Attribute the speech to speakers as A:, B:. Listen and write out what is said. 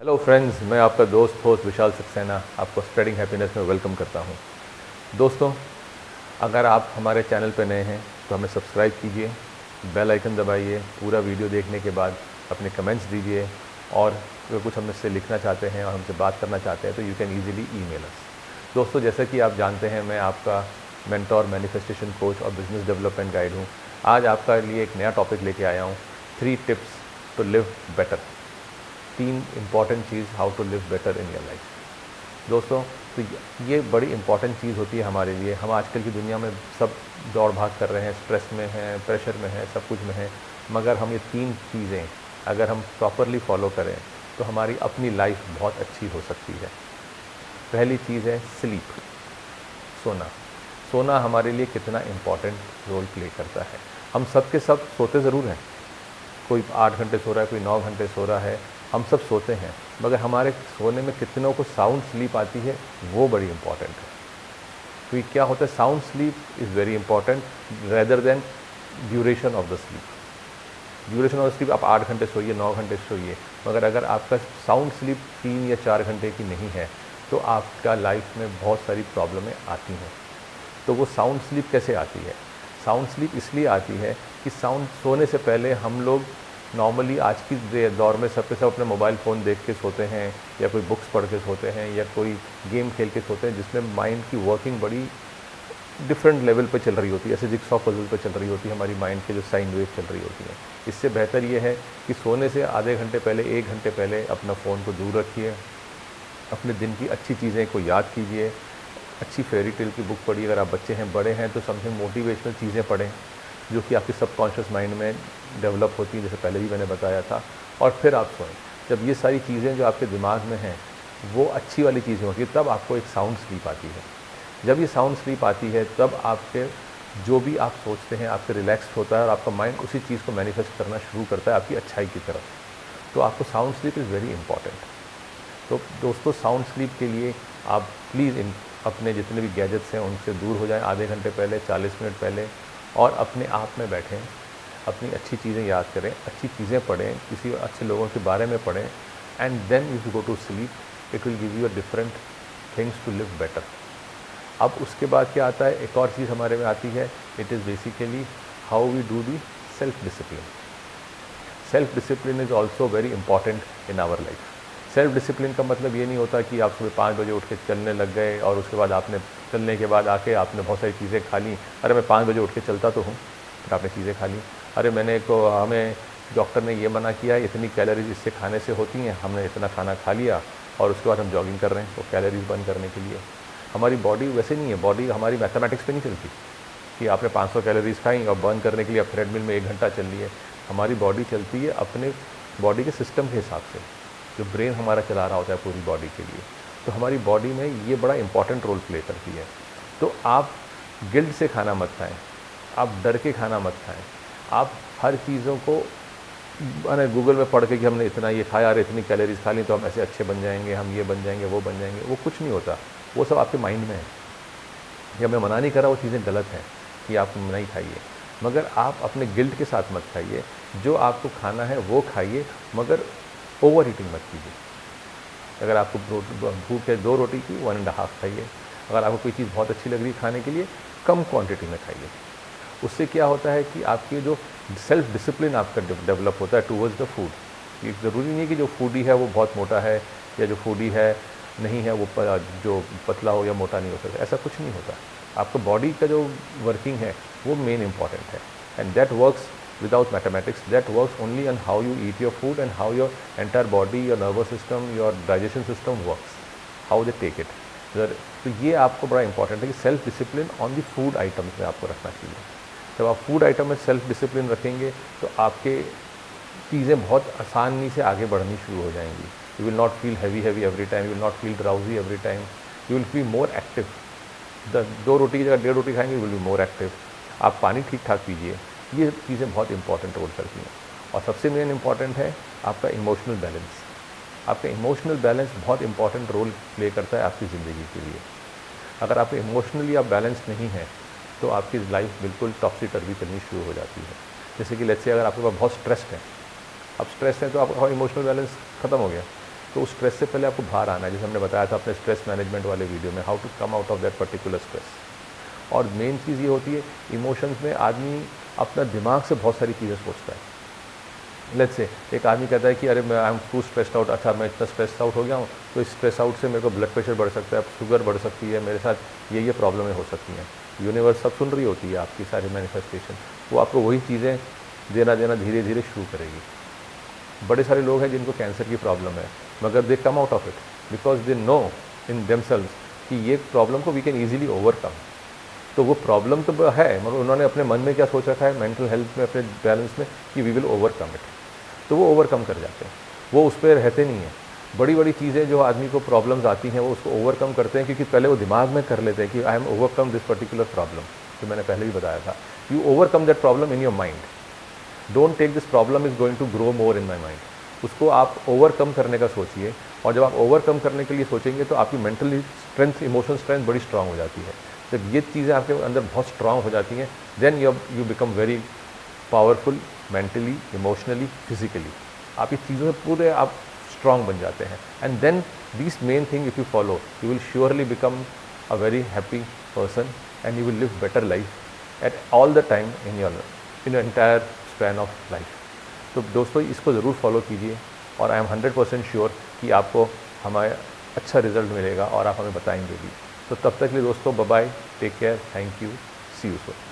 A: Hello friends, मैं आपका दोस्त होस्ट विशाल सक्सेना आपको स्प्रेडिंग हैप्पीनेस में वेलकम करता हूं। दोस्तों, अगर आप हमारे चैनल पर नए हैं तो हमें सब्सक्राइब कीजिए, बेल आइकन दबाइए, पूरा वीडियो देखने के बाद अपने कमेंट्स दीजिए और अगर कुछ हम इससे लिखना चाहते हैं और हमसे बात करना चाहते हैं तो यू कैन ईजिली ईमेल अस। दोस्तों, जैसा कि आप जानते हैं, मैं आपका मेंटोर, मैनिफेस्टेशन कोच और बिजनेस डेवलपमेंट गाइड हूँ। आज आपका लिए एक नया टॉपिक लेके आया हूँ, 3 tips to live better. 3 important चीज़ how to live better in your life. दोस्तों, तो ये बड़ी इंपॉर्टेंट चीज़ होती है हमारे लिए। हम आजकल की दुनिया में सब दौड़ भाग कर रहे हैं, स्ट्रेस में हैं, प्रेशर में हैं, सब कुछ में हैं, मगर हम ये 3 चीज़ें अगर हम प्रॉपरली फॉलो करें तो हमारी अपनी लाइफ बहुत अच्छी हो सकती है। पहली चीज़ है स्लीप, सोना। सोना हमारे लिए कितना इम्पॉर्टेंट रोल प्ले करता है। हम सब के सब सोते ज़रूर हैं, कोई 8 घंटे सो रहा है, कोई 9 घंटे सो रहा है, हम सब सोते हैं, मगर हमारे सोने में कितनों को साउंड स्लीप आती है वो बड़ी इंपॉर्टेंट है। तो ये क्या होता है, sound sleep is very important rather than duration of the sleep. Duration of the sleep आप 8 घंटे सोइए, 9 घंटे सोइए, मगर अगर आपका साउंड स्लीप 3 या 4 घंटे की नहीं है तो आपका लाइफ में बहुत सारी प्रॉब्लमें आती हैं। तो वो साउंड स्लीप कैसे आती है? साउंड स्लीप इसलिए आती है कि साउंड सोने से पहले हम लोग नॉर्मली आज की दौर में सब के सब अपने मोबाइल फ़ोन देख के सोते हैं, या कोई बुक्स पढ़ के सोते हैं, या कोई गेम खेल के सोते हैं, जिसमें माइंड की वर्किंग बड़ी डिफरेंट लेवल पे चल रही होती है, ऐसे जिक्सॉ पजल पे चल रही होती है, हमारी माइंड के जो साइन वेव चल रही होती हैं। इससे बेहतर ये है कि सोने से आधे घंटे पहले, 1 घंटे पहले अपना फ़ोन को दूर रखिए, अपने दिन की अच्छी चीज़ें को याद कीजिए, अच्छी फेरी टेल की बुक पढ़िए। अगर आप बच्चे हैं, बड़े हैं तो समथिंग मोटिवेशनल चीज़ें पढ़ें जो कि आपके सबकॉन्शियस माइंड में डेवलप होती है, जैसे पहले भी मैंने बताया था। और फिर आप सोएं। जब ये सारी चीज़ें जो आपके दिमाग में हैं वो अच्छी वाली चीज़ें होती है, तब आपको एक साउंड स्लीप आती है। जब ये साउंड स्लीप आती है तब आपके जो भी आप सोचते हैं आपके रिलैक्स होता है और आपका माइंड उसी चीज़ को मैनिफेस्ट करना शुरू करता है आपकी अच्छाई की तरफ। तो आपको sound sleep is very important. तो दोस्तों, साउंड स्लीप के लिए आप प्लीज़ अपने जितने भी गैजेट्स हैं उनसे दूर हो जाएं आधे घंटे पहले, 40 मिनट पहले, और अपने आप में बैठें, अपनी अच्छी चीज़ें याद करें, अच्छी चीज़ें पढ़ें, किसी अच्छे लोगों के बारे में पढ़ें, and then if you go to sleep it will give you a different things to live better. अब उसके बाद क्या आता है, एक और चीज़ हमारे में आती है, it is basically how we do the self discipline. Self discipline is also very important in our life. Self discipline का मतलब ये नहीं होता कि आप सुबह 5 बजे उठ के चलने लग गए और उसके बाद आपने चलने के बाद आके आपने बहुत सारी चीज़ें खा ली। अरे मैं 5 बजे उठ के चलता तो हूँ, फिर आपने चीज़ें खा ली। अरे हमें डॉक्टर ने ये मना किया, इतनी कैलोरीज इससे खाने से होती हैं, हमने इतना खाना खा लिया और उसके बाद हम जॉगिंग कर रहे हैं, तो कैलोरीज बर्न करने के लिए। हमारी बॉडी वैसे नहीं है, बॉडी हमारी मैथमेटिक्स पे नहीं चलती कि आपने 500 कैलोरीज खाई और बर्न करने के लिए आप ट्रेडमिल में 1 घंटा चल लिए। हमारी बॉडी चलती है अपने बॉडी के सिस्टम के हिसाब से, जो ब्रेन हमारा चला रहा होता है पूरी बॉडी के लिए। तो हमारी बॉडी में ये बड़ा इंपॉर्टेंट रोल प्ले करती है। तो आप गिल्ट से खाना मत खाएं, आप डर के खाना मत खाएं। आप हर चीज़ों को मैंने गूगल में पढ़ के कि हमने इतना ये खाया और इतनी कैलोरीज खा ली तो हम ऐसे अच्छे बन जाएंगे, हम ये बन जाएंगे, वो बन जाएंगे, वो कुछ नहीं होता। वो सब आपके माइंड में है। जब मैं मना नहीं कर रहा, वो चीज़ें गलत हैं कि आप नहीं खाइए, मगर आप अपने गिल्ट के साथ मत खाइए। जो आपको खाना है वो खाइए, मगर ओवर ईटिंग मत कीजिए। अगर आपको भूख है 2 रोटी की, 1.5 खाइए। अगर आपको कोई चीज़ बहुत अच्छी लग रही है खाने के लिए, कम क्वांटिटी में खाइए। उससे क्या होता है कि आपकी जो सेल्फ डिसिप्लिन आपका डेवलप होता है टूवर्ड्स द फूड। ये ज़रूरी नहीं है कि जो फूडी है वो बहुत मोटा है, या जो फूडी है नहीं है वो जो पतला हो या मोटा नहीं हो सकता, ऐसा कुछ नहीं होता। आपका बॉडी का जो वर्किंग है वो मेन इंपॉर्टेंट है, and that works without mathematics. That works only on how you eat your food and how your entire body, your nervous system, your digestion system works, how they take it. तो ये आपको बड़ा important है कि self discipline on the food items में आपको रखना चाहिए। जब आप फूड आइटम में सेल्फ डिसिप्लिन रखेंगे तो आपके चीज़ें बहुत आसानी से आगे बढ़नी शुरू हो जाएंगी। You will not feel heavy every time, you will not feel drowsy every time, you will be more active. 2 रोटी की जगह 1.5 रोटी खाएंगे, you will be more active. आप पानी ठीक ठाक पीजिए। ये चीज़ें बहुत इंपॉर्टेंट रोल करती हैं। और सबसे मेन इंपॉर्टेंट है आपका इमोशनल बैलेंस। आपका इमोशनल बैलेंस बहुत इंपॉर्टेंट रोल प्ले करता है आपकी ज़िंदगी के लिए। अगर आप इमोशनली आप बैलेंस नहीं हैं तो आपकी लाइफ बिल्कुल टॉप्सी टर्वी करनी शुरू हो जाती है। जैसे कि लेट्स से अगर आपके पास बहुत स्ट्रेस्ड है, आप स्ट्रेस हैं तो आपका इमोशनल बैलेंस ख़त्म हो गया। तो उस स्ट्रेस से पहले आपको बाहर आना है, जैसे हमने बताया था अपने स्ट्रेस मैनेजमेंट वाले वीडियो में, how to come out of that particular stress. और मेन चीज़ ये होती है, इमोशंस में आदमी अपना दिमाग से बहुत सारी चीज़ें सोचता है। लेट्स से एक आदमी कहता है कि अरे मैं I am too stressed out, अच्छा मैं इतना स्ट्रेस आउट हो गया हूँ, तो इस स्ट्रेस आउट से मेरे को ब्लड प्रेशर बढ़ सकता है, शुगर बढ़ सकती है, मेरे साथ ये प्रॉब्लमें हो सकती हैं। यूनिवर्स सब सुन रही होती है आपकी सारी मैनिफेस्टेशन, वो आपको वही चीज़ें देना धीरे धीरे शुरू करेगी। बड़े सारे लोग हैं जिनको कैंसर की प्रॉब्लम है, मगर they come out of it because they know in themselves कि ये प्रॉब्लम को वी कैन ईजिली ओवरकम। तो वो प्रॉब्लम तो है, मगर उन्होंने अपने मन में क्या सोच रखा है, मेंटल हेल्थ में, अपने बैलेंस में, कि वी विल ओवरकम इट, तो वो ओवरकम कर जाते हैं, वो उस पर रहते नहीं हैं। बड़ी बड़ी चीज़ें जो आदमी को प्रॉब्लम्स आती हैं वो उसको ओवरकम करते हैं, क्योंकि पहले वो दिमाग में कर लेते हैं कि I am overcome this particular problem, जो मैंने पहले भी बताया था। You overcome that problem in your mind, don't take this problem is going to grow more in my mind. उसको आप ओवरकम करने का सोचिए, और जब आप ओवरकम करने के लिए सोचेंगे तो आपकी मेंटली स्ट्रेंथ, इमोशनल स्ट्रेंथ बड़ी स्ट्रांग हो जाती है। जब ये चीज़ें आपके अंदर बहुत स्ट्रांग हो जाती हैं, then you become very powerful mentally, emotionally, physically. आप इस चीज़ों में पूरे आप स्ट्रांग बन जाते हैं। And then this main thing if you follow, you will surely become a very happy person and you will live better life at all the time in your entire span of life. तो दोस्तों इसको ज़रूर follow कीजिए, और I am 100% sure कि आपको हमारे अच्छा रिजल्ट मिलेगा, और आप हमें बताएंगे भी। तो तब तक के लिए दोस्तों, bye bye, take care, thank you, see you soon.